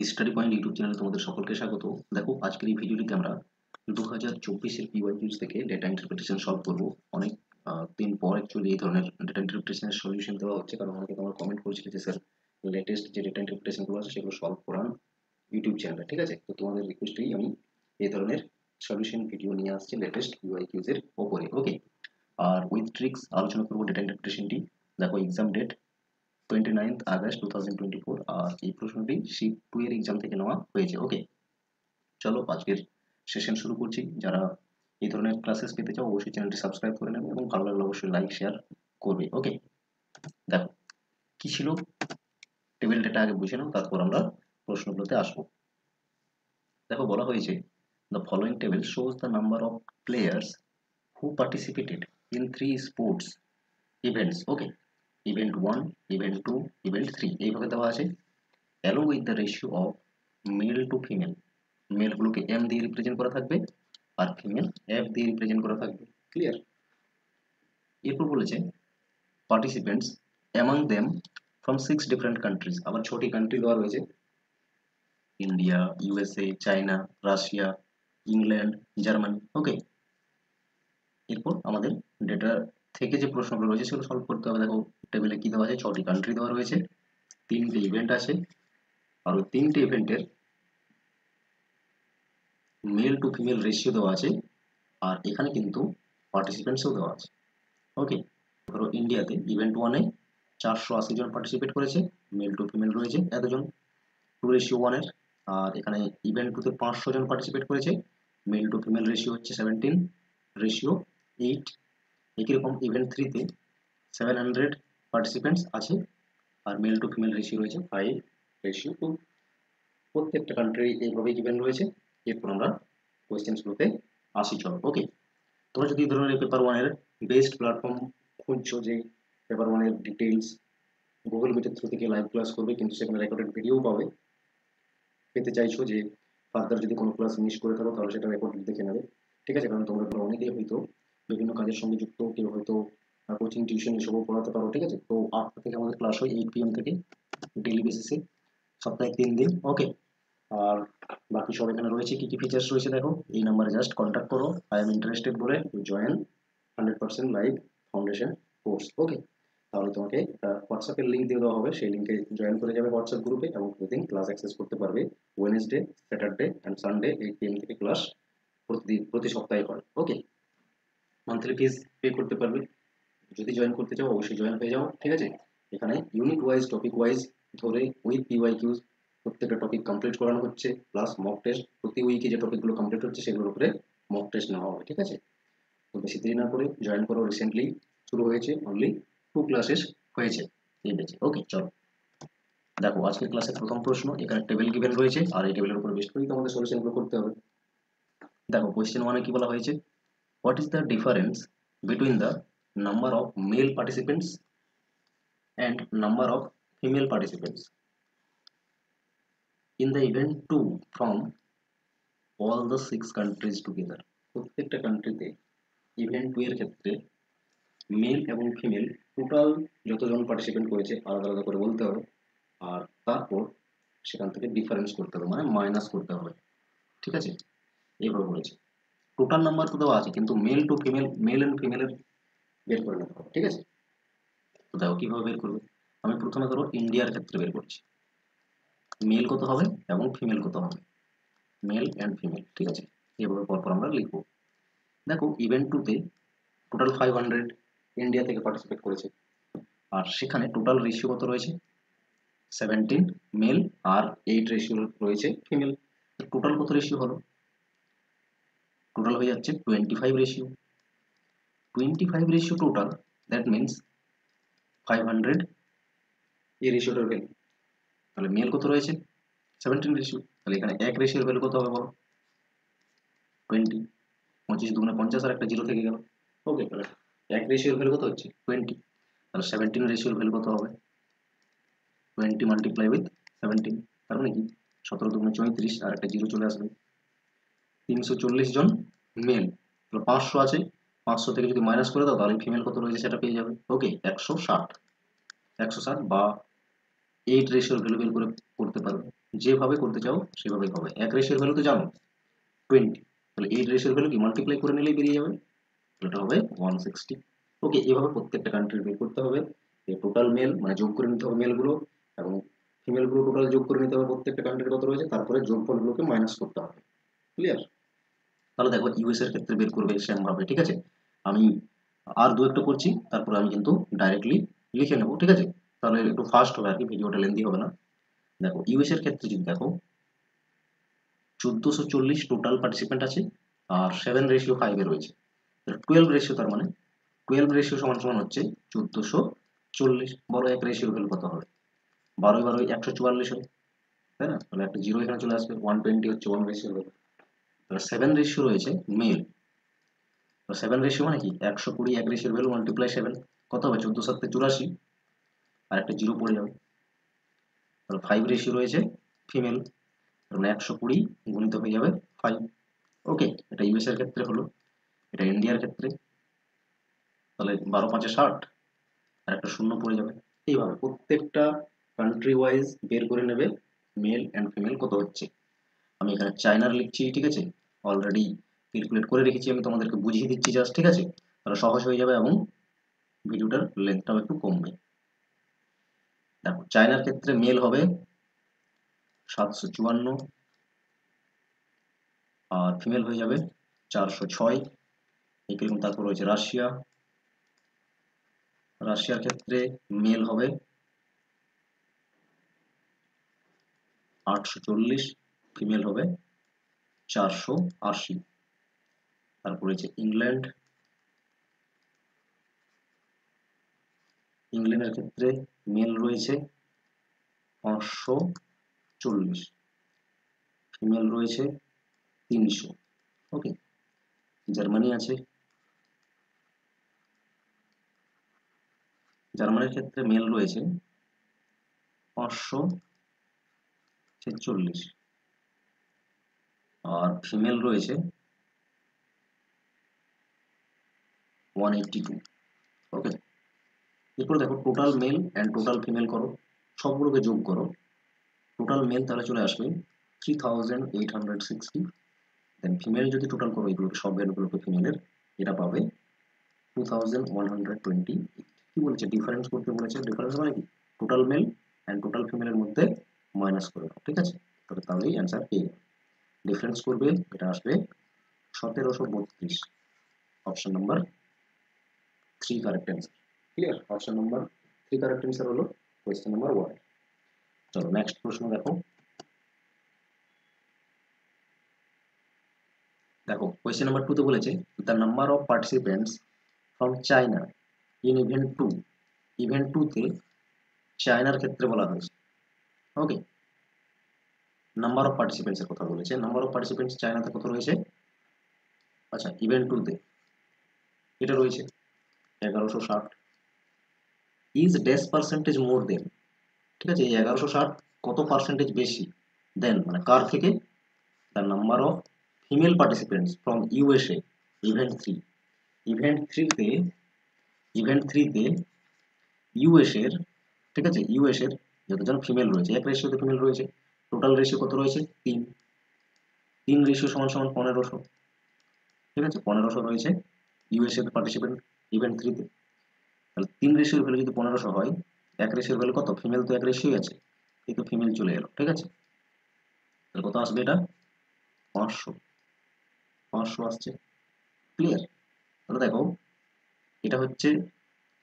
Study point YouTube চ্যানেলে তোমাদের সকলকে স্বাগত। দেখো, আজকের এই ভিডিওটিতে আমরা 2024 এর পিওয়াইকিউজ থেকে ডেটা ইন্টারপ্রিটেশন সলভ করব। অনেক দিন পর অ্যাকচুয়ালি এই ধরনের ডেটা ইন্টারপ্রিটেশনের সলিউশন দেওয়া হচ্ছে, কারণ অনেকে তোমরা কমেন্ট করেছিলে যে স্যার লেটেস্ট যে ডেটা ইন্টারপ্রিটেশনগুলো আছে সেগুলো সলভ করান ইউটিউব চ্যানেলে। ঠিক আছে, তো তোমাদের রিকোয়েস্টেই আমি এই ধরনের সলিউশন ভিডিও নিয়ে আসছি লেটেস্ট পিওয়াইকিউজ এর ওপরে। ওকে, আর উইথ ট্রিক্স আলোচনা করবো ডেটা ইন্টারপ্রিটেশনটি। দেখো, এক্সাম ডেট 29th আগস্ট 2024, আর এই প্রশ্নটি শিফট 2 এর এক্সাম থেকে নেওয়া হয়েছে। ওকে, চলো আজকের সেশন শুরু করছি। যারা এই ধরনের ক্লাসেস পেতে চাও অবশ্যই চ্যানেলটি সাবস্ক্রাইব করে নেবে এবং ভালো লাগলে অবশ্যই লাইক শেয়ার করবে। ওকে, দেখো কি ছিল টেবিল ডেটা আগে বুঝে নাও, তারপর আমরা প্রশ্নগুলোতে আসবো। দেখো, বলা হয়েছে the following table shows the number of players who participated in 3 sports events. Okay, event 1, event 2, event 3 এইভাবে দেওয়া আছে, along with the ratio of male to female। Male গুলোকে এম দিয়ে রিপ্রেজেন্ট করা থাকবে আর ফিমেল এফ দিয়ে রিপ্রেজেন্ট করা থাকবে। ক্লিয়ার? এরপর বলেছে participants among them from 6 different countries. আবার 6টি কান্ট্রি দেওয়া রয়েছে, India, USA, China, Russia, England, Germany. Okay, এরপর আমাদের ডেটা থেকে যে প্রশ্নগুলো রয়েছে সেগুলো সলভ করতে হবে। দেখো টেবিলে কি দেওয়া আছে, 6টি কান্ট্রি দেওয়া রয়েছে, 3টে ইভেন্ট আছে, আর ওই 3টে ইভেন্টের মেল টু ফিমেল রেশিও দেওয়া আছে, আর এখানে কিন্তু পার্টিসিপেন্টসও দেওয়া আছে। ওকে, ধরো ইন্ডিয়াতে ইভেন্ট 1-এ 480 জন পার্টিসিপেট করেছে, মেল টু ফিমেল রয়েছে এতজন, 2:1-এর। আর এখানে ইভেন্ট 2-তে 500 জন পার্টিসিপেট করেছে, মেল টু ফিমেল রেশিও হচ্ছে 17:8। একই রকম ইভেন্ট 3-তে 700 পার্টিসিপেন্টস আছে, আর মেল টু ফিমেল রেশিও রয়েছে 5:2। প্রত্যেকটা কান্ট্রি এইভাবেই গিভেন রয়েছে। এরপর আমরা কোয়েশ্চেন্সগুলোতে আসি। চলো, ওকে, তোমরা যদি এই ধরনের পেপার 1-এর বেস্ট প্ল্যাটফর্ম খুঁজছো, যে পেপার 1-এর ডিটেইলস গুগল মিটের থ্রু থেকে লাইভ ক্লাস করবে কিন্তু সেখানে রেকর্ডেড ভিডিও পাবে, পেতে চাইছো যে ফার্দার যদি কোনো ক্লাস মিস করে থাকো তাহলে সেটা রেকর্ডেড দেখে নেবে। ঠিক আছে, কারণ তোমরা অনেকেই হয়তো বিভিন্ন কাজের সঙ্গে যুক্ত, কেউ হয়তো কোচিং টিউশন এসবও পড়াতে পারো। ঠিক আছে, তো 8টা থেকে আমাদের ক্লাস হয় 8 PM থেকে, ডেইলি বেসিসে, সপ্তাহে 3 দিন। ওকে, আর বাকি সব এখানে রয়েছে, কি কি ফিচার্স রয়েছে দেখো। এই নাম্বারে জাস্ট কন্ট্যাক্ট করো, আই এম ইন্টারেস্টেড বলে জয়েন 100% লাইভ ফাউন্ডেশন কোর্স। ওকে, তাহলে তোমাকে একটা হোয়াটসঅ্যাপের লিঙ্ক দিয়ে দেওয়া হবে, সেই লিঙ্কে জয়েন করে যাবে হোয়াটসঅ্যাপ গ্রুপে, এবং প্রতিদিন ক্লাস অ্যাক্সেস করতে পারবে। Wednesday, Saturday and Sunday 8 PM থেকে ক্লাস প্রতি সপ্তাহে হয়। ওকে, মান্থলি ফিজ পে করতে পারবে। যদি জয়েন করতে চাও অবশ্যই জয়েন হয়ে যাও। ঠিক আছে, এখানে ইউনিট ওয়াইজ টপিক ওয়াইজ ধরে উইথ পিওয়াইকিউজ প্রত্যেকটা টপিক কমপ্লিট করানো হচ্ছে, প্লাস মক টেস্ট। প্রতি উইকে যে টপিকগুলো কমপ্লিট হচ্ছে সেগুলোর উপরে মক টেস্ট নেওয়া হবে। ঠিক আছে, তো বেশি দেরি না করে জয়েন করো, রিসেন্টলি শুরু হয়েছে, অনলি 2 ক্লাসেস হয়েছে এই ব্যাচে। ওকে, চলো দেখো আজকের ক্লাসের প্রথম প্রশ্ন। এখানে টেবিল গিভেন রয়েছে, আর এই টেবিলের উপর বেস করেই তোমাদের সলিউশনগুলো করতে হবে। দেখো কোয়েশ্চেন 1-এ কি বলা হয়েছে, what is the difference between the number of male participants and number of female participants in the event 2 from all the 6 countries together। প্রত্যেকটা কান্ট্রিতে ইভেন্ট 2 এর ক্ষেত্রে মেল এবং ফিমেল টোটাল যতজন পার্টিসিপেন্ট করেছে আলাদা আলাদা করে বলতে হবে, আর তারপর সেখান থেকে ডিফারেন্স করতে হবে, মানে মাইনাস করতে হবে। ঠিক আছে, এইভাবে বলেছে। টোটাল নাম্বার তো দেওয়া আছে, কিন্তু male to female, male and ফিমেলের বের করে নিতে হবে। ঠিক আছে, তো দেখো কিভাবে বের করবে। আমি প্রথমে ধরো ইন্ডিয়ার ক্ষেত্রে বের করছি, মেল কত হবে এবং ফিমেল কত হবে, মেল অ্যান্ড ফিমেল। ঠিক আছে, এভাবে পরপর আমরা লিখবো। দেখো ইভেন্ট 2-তে টোটাল 500 ইন্ডিয়া থেকে পার্টিসিপেট করেছে, আর সেখানে টোটাল রেশিও কত রয়েছে, 17 মেল আর 8 রেশিও রয়েছে ফিমেল। টোটাল কত রেশিও হলো, টোটাল হয়ে যাচ্ছে 25 রেশিও টোটাল। দ্যাট মিনস 500 এই রেশিওটার ভ্যালু। তাহলে মেল কত রয়েছে, 17 রেশিও। তাহলে এখানে এক রেশিওর ভ্যালু কত হবে বলো, 20। 25 দুগুণে 50 আর একটা জিরো থেকে গেল। ওকে, তাহলে এক রেশিওর ভ্যালু কত হচ্ছে 20। তাহলে 17 রেশিওর ভ্যালু কত হবে, 20 মাল্টিপ্লাই উইথ 17, তার মানে কি 17 দুগুণে 34 আর একটা জিরো চলে আসবে। 340 জন মেল, তাহলে 500 আছে, 500 থেকে যদি মাইনাস করে দাও তাহলে ফিমেল কত রয়েছে সেটা পেয়ে যাবে। ওকে, 160 বা 8 রেশিওর ভ্যালু বের করে করতে পারবে। যেভাবে করতে চাও সেভাবেই হবে। এক রেশিওর ভ্যালু তো জানো 20, তাহলে এই রেশিওর ভ্যালু কি মাল্টিপ্লাই করে নিলেই বেরিয়ে যাবে, এটা হবে 160। ওকে, এভাবে প্রত্যেকটা কান্ট্রির বের করতে হবে। টোটাল মেল মানে যোগ করে নিতে হবে মেলগুলো, এবং ফিমেলগুলো টোটাল যোগ করে নিতে হবে প্রত্যেকটা কান্ট্রির কত রয়েছে, তারপরে যোগফলগুলোকে মাইনাস করতে হবে। ক্লিয়ার? তাহলে দেখো ইউএস এর ক্ষেত্রে বের করবে সেম ভাবে, ঠিক আছে? আমি আর দু একটা করছি, তারপরে আমি কিন্তু ডাইরেক্টলি লিখে নেবো, ঠিক আছে? তাহলে একটু ফাস্ট হবে আর কি, ভিডিওটা লেন্দি হবে না। দেখো ইউএস এর ক্ষেত্রে যদি দেখো 1440 টোটাল পার্টিসিপেন্ট আছে, আর 7:5 এ রয়েছে। 12 রেশিও, তার মানে 12 রেশিও সমান সমান হচ্ছে 1440। বড় এক রেশিওর ভ্যালু কত হবে? 12 144 হয়, তাই না? তাহলে একটা জিরো এখানে চলে আসবে, 120 হচ্ছে 1 রেশিওর ভ্যালু। তাহলে 7 রেশিও রয়েছে মেল, তো 7 রেশিও মানে কি 120 এক রেশিওর ভ্যালু মাল্টিপ্লাই 7, কত হবে? 14 7 84, আর একটা জিরো পড়ে যাবে। তাহলে 5 রেশিও রয়েছে ফিমেল, তাহলে 120 গুণিত হয়ে যাবে 5। ওকে, এটা ইউএস এর ক্ষেত্রে হলো। এটা ইন্ডিয়ার ক্ষেত্রে তাহলে 12 5 60, আর একটা শূন্য পড়ে যাবে। এইভাবে প্রত্যেকটা কান্ট্রি ওয়াইজ বের করে নেবে মেল অ্যান্ড ফিমেল কত হচ্ছে। আমি এখানে চায়নার লিখছি, ঠিক আছে? অলরেডি ক্যালকুলেট করে রেখেছি, আমি তোমাদেরকে বুঝিয়ে দিচ্ছি জাস্ট, ঠিক আছে? তাহলে সহজ হয়ে যাবে এবং ভিডিওটার লেন্থটাও একটু কমবে। দেখো চায়নার ক্ষেত্রে মেল হবে 754, আর ফিমেল হয়ে যাবে 406। এরকম তারপর রয়েছে রাশিয়া, রাশিয়ার ক্ষেত্রে মেল হবে 840, ফিমেল হবে 480। তারপর রয়েছে ইংল্যান্ড, ইংল্যান্ডের ক্ষেত্রে মেল রয়েছে 540, ফিমেল রয়েছে 300। ওকে, জার্মানি আছে, জার্মানির ক্ষেত্রে মেল রয়েছে 546, আর ফিমেল রয়েছে 182। ওকে, এরপর দেখো total male and total female করো, সবগুলোকে যোগ করো। টোটাল মেল তাহলে চলে আসবে 3860, দেন ফিমেল যদি টোটাল করো এগুলোকে সব ভ্যালুগুলোকে ফিমেলের, এটা পাবে 2120। কি বলেছে? ডিফারেন্স করতে বলেছে। ডিফারেন্স মানে কি? টোটাল মেল অ্যান্ড টোটাল ফিমেলের মধ্যে মাইনাস করে দাও, ঠিক আছে? তবে তাহলেই অ্যান্সার পেয়ে যাবে। ডিফারেন্স করবে, এটা আসবে 1732। Option number 3 correct answer. Clear? Option number 3 correct answer হলো কোয়েশ্চেন নাম্বার 1। চলো নেক্সট প্রশ্ন দেখো। দেখো কোয়েশ্চেন নাম্বার 2 তে বলেছে the number of participants from China in event 2। Event 2 তে চায়নার ক্ষেত্রে বলা হয়েছে। ওকে, নাম্বার অফ পার্টিসিপেন্টস এর কথা বলেছে। নাম্বার অফ পার্টিসিপেন্টস চায়নাতে কত রয়েছে? আচ্ছা, ইভেন্ট 2 তে এটা রয়েছে 1160। ইজ ড্যাশ পার্সেন্টেজ মোর দেন, ঠিক আছে? এই 1160 কত পার্সেন্টেজ বেশি? দেন মানে কার থেকে? The number of female participants from USA event 3। Event 3 তে, ইভেন্ট 3 তে ইউএস এর, ঠিক আছে, ইউএস এর যতজন ফিমেল রয়েছে, এক রেশিওতে ফিমেল রয়েছে, টোটাল রেশিও কত রয়েছে? 3। 3 রেশিও সমান সমান 1500, ঠিক আছে? 1500 রয়েছে ইউএস এর পার্টিসিপেন্ট ইভেন্ট 3 তে। তাহলে 3 রেশিওর ভ্যালু যদি 1500 হয়, এক রেশিওর ভ্যালু কত? ফিমেল তো এক রেশিওই আছে, কিন্তু ফিমেল চলে এলো, ঠিক আছে? তাহলে কত আসবে? এটা 500, 500 আসছে। ক্লিয়ার? তাহলে দেখো এটা হচ্ছে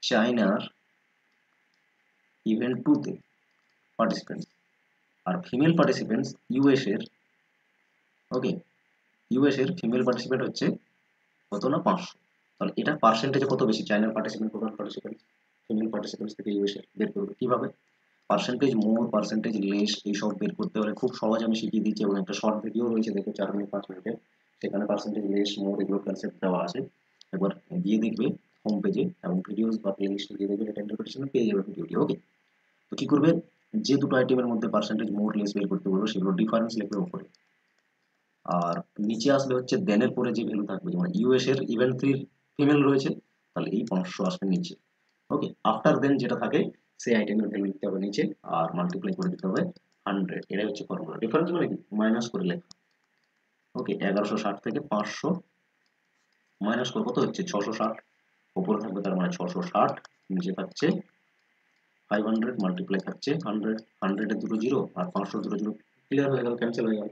চায়নার ইভেন্ট 2 তে পার্টিসিপেন্ট, আর ফিমেল পার্টিসিপেন্টস ইউএস এর। ওকে, ইউএস এর ফিমেল পার্টিসিপেন্ট হচ্ছে কত না 500। তাহলে এটা পার্সেন্টেজে কত বেশি? চায়নার participant total participant female participants থেকে ইউএস এর বের করবে কিভাবে? পার্সেন্টেজ মোর, পার্সেন্টেজ লেস, এইসব বের করতে হলে খুব সহজ আমি শিখিয়ে দিচ্ছি, এবং একটা শর্ট ভিডিও রয়েছে দেখো 4 মিনিট 5 মিনিটের, সেখানে পার্সেন্টেজ লেস মোর এগুলো কনসেপ্ট দেওয়া আছে। একবার দিয়ে দেখবে হোম পেজে, এবং ভিডিওস বা প্লে লিস্টে দিয়ে দেখবে, এটা ইন্টারপ্রিটেশনে পেয়ে যাবে ভিডিওটি। ওকে, তো কি করবে? যে দুটো আইটেমের মধ্যে পার্সেন্টেজ মোর লেস বের করতে বলবো সেগুলো ডিফারেন্স লিখবে উপরে, আর নিচে আসলে হচ্ছে দেনের পরে যে ভ্যালু থাকবে, যেমন ইউএস এর ইভেন্ট 3 ফিমেল রয়েছে, তাহলে এই 500 আসবে নিচে। ওকে, আফটার দেন যেটা থাকে সেই আইটেমের ভ্যালু লিখতে হবে নিচে, আর মাল্টিপ্লাই করে দিতে হবে 100, এটাই হচ্ছে ফর্মুলা। ডিফারেন্স মানে কি, মাইনাস করে লেখা। ওকে, 1160 থেকে 500 মাইনাস করে কত হচ্ছে 660, উপরে থাকবে তার মানে 660, নিচে থাকছে 500, মাল্টিপ্লাই থাকছে 100, 100 এর দুটো জিরো আর 500 দুটো জিরো ক্লিয়ার হয়ে গেল, ক্যান্সেল হয়ে গেল।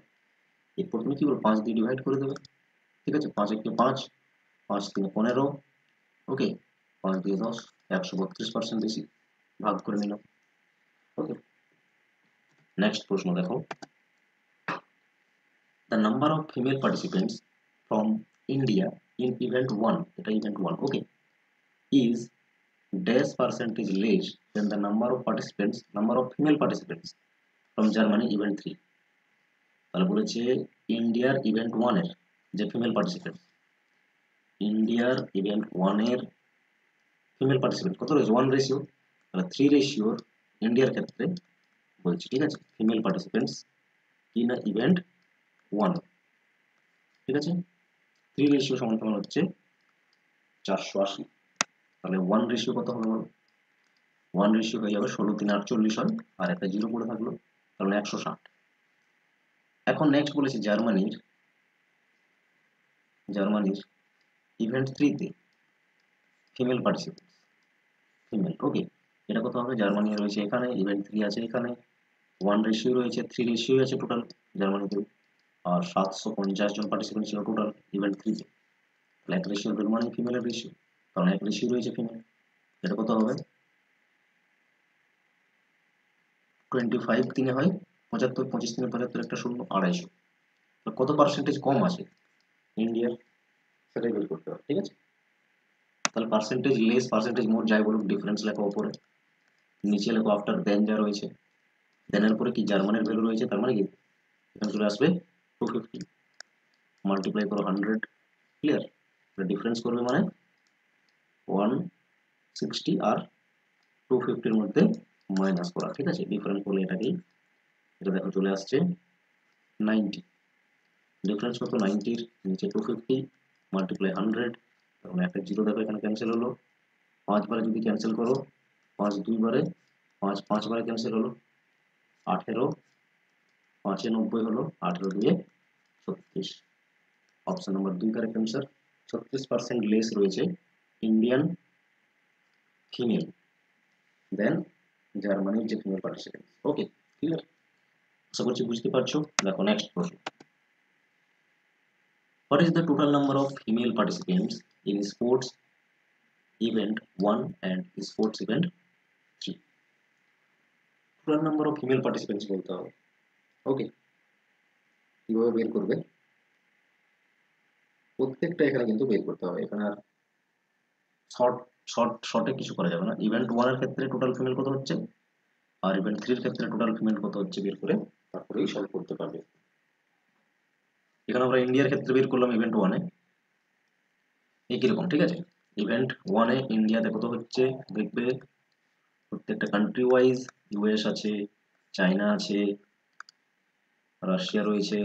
এরপর তুমি কি করবে, 5 দিয়ে ডিভাইড করে দেবে। ঠিক আছে, 5 একে 5, 5 3 15, ওকে, 5 দিয়ে 10, 132% বেশি, ভাগ করে নিলাম। ওকে, নেক্সট প্রশ্ন দেখো, the number of female participants from India in event 1, এটা event 1, okay, is dash percentage less than the number of female participants from Germany event 3। তাহলে বলেছে ইন্ডিয়ার ইভেন্ট 1 এর যে ফিমেল পার্টিসিপেন্ট, ইন্ডিয়ার ইভেন্ট 1 এর ফিমেল পার্টিসিপেন্ট কত রয়েছে 1 রেশিও, তাহলে 3 রেশিওর ইন্ডিয়ার ক্ষেত্রে বলছি। ঠিক আছে, ফিমেল পার্টিসিপেন্টস ইন ইভেন্ট 1, ঠিক আছে, 3 রেশিও সমান সমান হচ্ছে 480। তাহলে 1 রেশিও কত হবে বলো, 1 রেশিও হয়ে যাবে 16 3 48 হয়, আর একটা জিরো পড়ে থাকলো, তাহলে 160। এখন নেক্সট বলেছি জার্মানির ইভেন্ট 3 তে ফিমেল পার্টিসিপেন্ট, ফিমেল, ওকে, এটা কত হবে, জার্মানি রয়েছে এখানে, ইভেন্ট 3 আছে এখানে, 1 রেশিও রয়েছে, 3 রেশিও আছে টোটাল জার্মানিতে, আর 750 জন পার্টিসিপেন্ট ছিল টোটাল ইভেন্ট 3 তে। তাহলে 1 রেশিও বের মানে ফিমেলের রেশিও, কারণ 1 রেশিও রয়েছে ফিমেল, এটা কত হবে 25 3 হয় 75, 25 3 75, একটা শূন্য 250। কত পার্সেন্টেজ কম আছে ইন্ডিয়ার, সেটাই বের করতে হবে। ঠিক আছে, তাহলে পার্সেন্টেজ লেস পার্সেন্টেজ মোর যাই বলুক, ডিফারেন্স লেখো উপরে, নিচে লেখো আফটার দেন যা রয়েছে, দেনের পরে কি জার্মানির ভ্যালু রয়েছে, তার মানে কি এখানে চলে আসবে 250, মাল্টিপ্লাই করো 100, ক্লিয়ার, ডিফারেন্স করবে মানে 160 আর 250 এর মধ্যে মাইনাস করা। ঠিক আছে, ডিফারেন্স করলে এটাকেই, এটা দেখো চলে আসছে 90, ডিফারেন্স কত 90 এর নিচে 250 মাল্টিপ্লাই 100, তখন একটা জিরো দেখো এখানে ক্যান্সেল হলো, 5 বারে যদি ক্যান্সেল করো, 5 2 বারে, 5 5 বারে ক্যান্সেল হলো, 18, 5 এ 90 হলো, 18 দিয়ে 36, option number 2 correct answer. 36% less রয়েছে ইন্ডিয়ান ফিমেল দেন জার্মানির যে ফিমেল পার্টিসিপেন্ট। ওকে, ক্লিয়ার, আশা করছি বুঝতে পারছো। দেখো নেক্সট প্রশ্ন, what is the total number of female participants in sports event 1 and sports event 3? Total number of female participants বলতে হবে। ওকে, কিভাবে বের করবে, প্রত্যেকটা এখানে কিন্তু বের করতে হবে, এখানে আর শর্টে কিছু করা যাবে না। ইভেন্ট 1 এর ক্ষেত্রে টোটাল ফিমেল কত হচ্ছে, আর ইভেন্ট 3 এর ক্ষেত্রে টোটাল ফিমেল কত হচ্ছে বের করে তারপরেই সলভ করতে পারবে। এখানে আমরা ইন্ডিয়ার ক্ষেত্রে বের করলাম ইভেন্ট 1 এ, একই রকম। ঠিক আছে, ইভেন্ট 1 এ ইন্ডিয়াতে কত হচ্ছে দেখবে, প্রত্যেকটা কান্ট্রি ওয়াইজ, ইউএস আছে, চায়না আছে, রাশিয়া রয়েছে,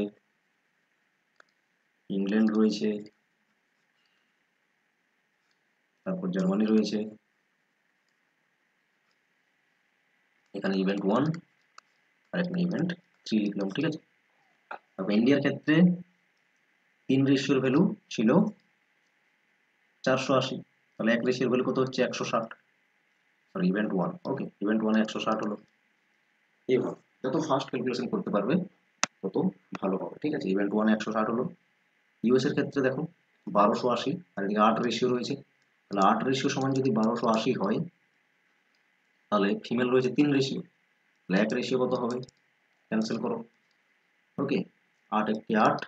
ইংল্যান্ড রয়েছে, তারপর জার্মানি রয়েছে, এখানে ইভেন্ট 1 আর এখানে ইভেন্ট 3 লিখলাম। ঠিক আছে, তবে ইন্ডিয়ার ক্ষেত্রে 3 রেশিওর ভ্যালু ছিল 480, তাহলে 1 রেশিওর ভ্যালু কত হচ্ছে 160, সরি ইভেন্ট 1, ওকে, ইভেন্ট 1 এ 160 হলো। এইভাবে যত ফাস্ট ক্যালকুলেশন করতে পারবে তত ভালো হবে। ঠিক আছে, ইভেন্ট 1 এ 160 হলো। ইউএস এর ক্ষেত্রে দেখো 1280, আর এদিকে 8 রেশিও রয়েছে, তাহলে 8 রেশিও সমান যদি 1280 হয়, তাহলে ফিমেল রয়েছে 3 রেশিও, তাহলে 1 রেশিও কত হবে, ক্যান্সেল করো। ওকে, 8 একটি 8,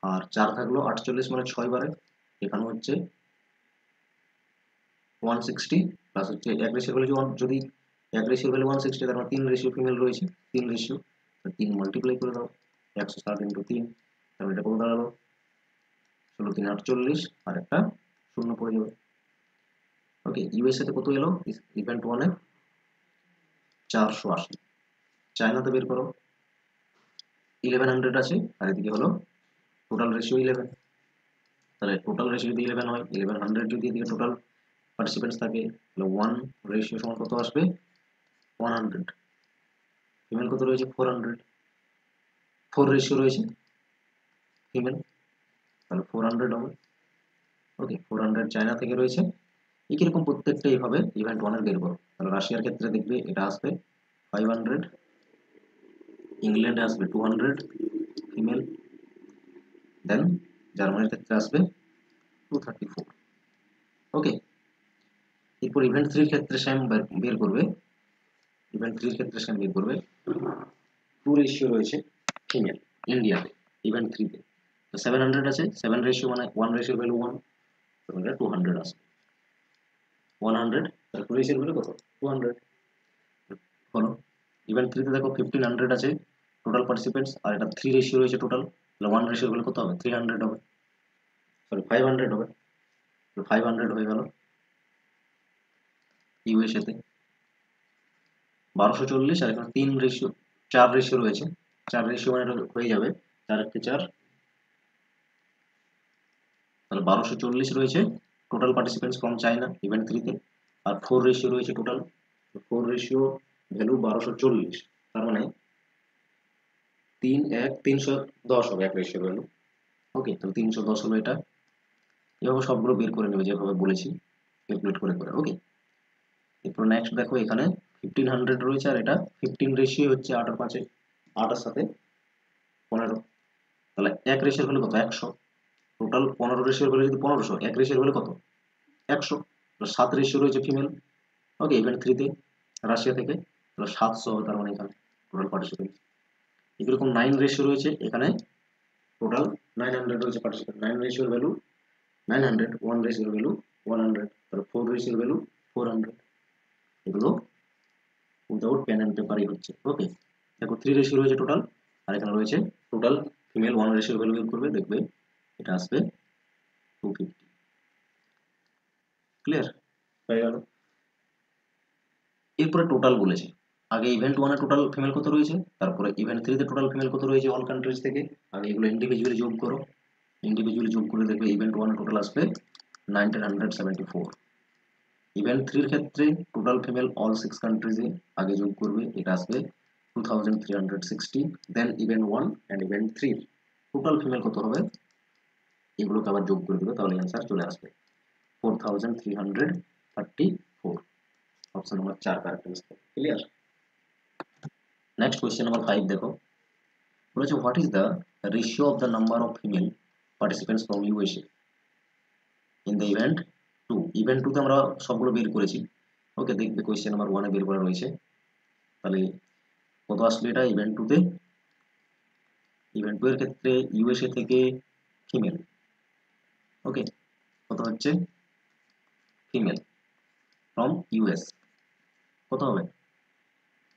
আর 4 থাকলো 48, মানে 6 বারে, এখানে হচ্ছে 160, প্লাস হচ্ছে 1 রেশিও ভ্যালু যদি 1 রেশিও ভ্যালু 160, তার মানে 3 রেশিও ফিমেল রয়েছে, 3 রেশিও, 3 মাল্টিপ্লাই করে দাও, 160 ইন্টু 3, তাহলে এটা কত দাঁড়ালো 16 3 48, আর একটা শূন্য পড়ে যাবে। ওকে, ইউএসএ তে কত এলো ইভেন্ট 1 এ 480, চায়নাতে বের করো 1100 আছে, আর এদিকে হলো টোটাল রেশিও 11, তাহলে টোটাল রেশিও যদি 11 হয়, 1100 যদি এদিকে টোটাল পার্টিসিপেন্টস থাকে, তাহলে 1 রেশিও সমান কত আসবে 100, ফিমেল কত রয়েছে 400, 4 রেশিও রয়েছে ফিমেল, তাহলে 400 হবে। ওকে, 400 চায়না থেকে রয়েছে। একই রকম প্রত্যেকটা এইভাবে ইভেন্ট ওয়ানের বের করো। তাহলে রাশিয়ার ক্ষেত্রে দেখবে এটা আসবে 500, ইংল্যান্ডে আসবে 200 ফিমেল, দেন জার্মানির ক্ষেত্রে আসবে 234। ওকে, এরপর ইভেন্ট 3 ক্ষেত্রে সেম বের করবে, ইভেন্ট 3 ক্ষেত্রে সেম বের করবে 2 রেশিও রয়েছে ফিমেল ইন্ডিয়াতে ইভেন্ট 3 তে। তো 700 আছে, 7 রেশিও মানে 1 রেশিও ভ্যালু 1, তো এটা 200 আসবে 100, তাহলে 2 রেশিওর ভ্যালু কত 200 হলো। ইভেন্ট 3 তে দেখো 1500 আছে টোটাল পার্টিসিপেন্টস, আর এটা 3 রেশিও রয়েছে টোটাল, তাহলে 1 রেশিওর ভ্যালু কত হবে 300 হবে, সরি 500 হবে, তো 500 হয়ে গেল। ইউএসএ তে 1240, আর এখানে 3 রেশিও 4 রেশিও রয়েছে, 4 রেশিও মানে এটা হয়ে যাবে 4 1 4, তাহলে 1240 রয়েছে total participants from China event 3 তে, আর 4 রেশিও রয়েছে টোটাল, 4 রেশিও ভ্যালু 1240, তার মানে 310 হবে এক রেশিও ভ্যালু। ওকে, তাহলে 310 হলো এটা। এভাবে সবগুলো বের করে নেবে যেভাবে বলেছি ক্যালকুলেট করে করে। ওকে, এরপর নেক্সট দেখো এখানে 1500 রয়েছে, আর এটা 15 রেশিও হচ্ছে 8 আর 5, 8 এর সাথে 15, তাহলে এক রেশিওর হলে কত 100, টোটাল 15 রেশিওর হলে যদি 1500, এক রেশিওর হলে কত 100, তো 7 রেশিও রয়েছে ফিমেল। ওকে, ইভেন্ট 3 তে রাশিয়া থেকে, তাহলে 700 হবে, তার মানে এখানে টোটাল পার্টিসিপেন্ট। এরকম 9 রেশিও রয়েছে এখানে, টোটাল 900 রয়েছে পার্টিসিপেন্ট, 9 রেশিওর ভ্যালু 900, 1 রেশিওর ভ্যালু 100, তাহলে 4 রেশিওর ভ্যালু 400। এগুলো উইদাউট পেন অ্যান্ড পেপারই হচ্ছে। ওকে, দেখো 3 রেশিও রয়েছে টোটাল, আর এখানে রয়েছে টোটাল ফিমেল 1 রেশিওর ভ্যালু বের করবে, দেখবে এটা আসবে 250। ক্লিয়ার হয়ে গেল। এরপরে টোটাল বলেছে, আগে ইভেন্ট 1 এ টোটাল ফিমেল কত রয়েছে, তারপরে ইভেন্ট 3 তে টোটাল ফিমেল কত রয়েছে অল কান্ট্রিজ থেকে, আগে এগুলো ইন্ডিভিজুয়ালি যোগ করো, ইন্ডিভিজুয়ালি যোগ করে দেখবে ইভেন্ট 1 এ টোটাল আসবে 1974। ইভেন্ট 3 এর ক্ষেত্রে টোটাল ফিমেল অল 6 কান্ট্রিজে আগে যোগ করবে, এটা আসবে 2360, then event 1 and event 3 total female কত হবে এগুলোকে আবার যোগ করে দেবে, তাহলে অ্যান্সার চলে আসবে 4334। Option number 4 correct answer. Clear. Next question number 5 দেখো, বলেছে what is the ratio of the number of female participants from USA in the event 2। Event 2 তে আমরা সবগুলো বের করেছি। ওকে, দেখবে কোয়েশ্চেন নাম্বার 1 এ বের করা রয়েছে, তাহলে কত আসলে এটা ইভেন্ট 2 তে, ইভেন্ট 2 এর ক্ষেত্রে ইউএসএ থেকে ফিমেল, ওকে কত হচ্ছে ফিমেল ফ্রম ইউএস কত হবে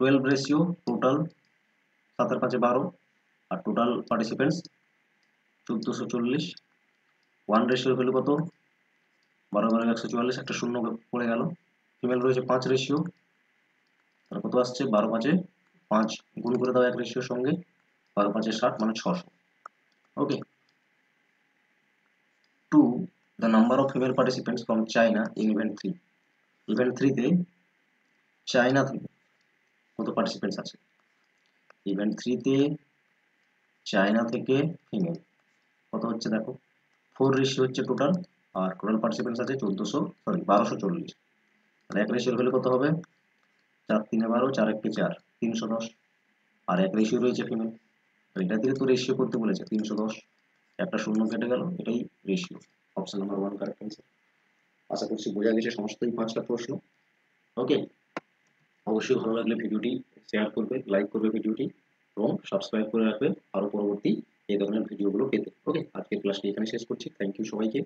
12 রেশিও টোটাল, 7 আর 5 12, আর টোটাল পার্টিসিপেন্টস 1440, 1 রেশিওর ভ্যালু কত 12 12 144, একটা শূন্য পড়ে গেল। ফিমেল রয়েছে 5 রেশিও, তার কত আসছে 12 5 5 গুণ করে দাও এক রেশিওর সঙ্গে, 12 5 60 মানে 600। ওকে, 2 the number of female participants from China in event 3। Event 3 তে চায়না থেকে কত পার্টিসিপেন্টস আছে, ইভেন্ট 3 তে চায়না থেকে ফিমেল কত হচ্ছে দেখো 4 রেশিও হচ্ছে টোটাল, আর টোটাল পার্টিসিপেন্টস আছে 1240, আর এক রেশিওর ভ্যালু কত হবে 4 3 12, 4 1 4 310, আর এক রেশিও রয়েছে ফিমেল, তো এটা থেকে তো রেশিও করতে বলেছে 310, একটা শূন্য কেটে গেল, এটাই ratio. Option number 1 correct answer. আশা করছি বোঝা গেছে সমস্তই 5টা প্রশ্ন। ওকে, অবশ্যই ভালো লাগলে ভিডিওটি শেয়ার করবে, লাইক করবে ভিডিওটি, এবং সাবস্ক্রাইব করে রাখবে আরো পরবর্তী এই ধরনের ভিডিওগুলো পেতে। ওকে, আজকের ক্লাসটি এখানে শেষ করছি। থ্যাংক ইউ সবাইকে।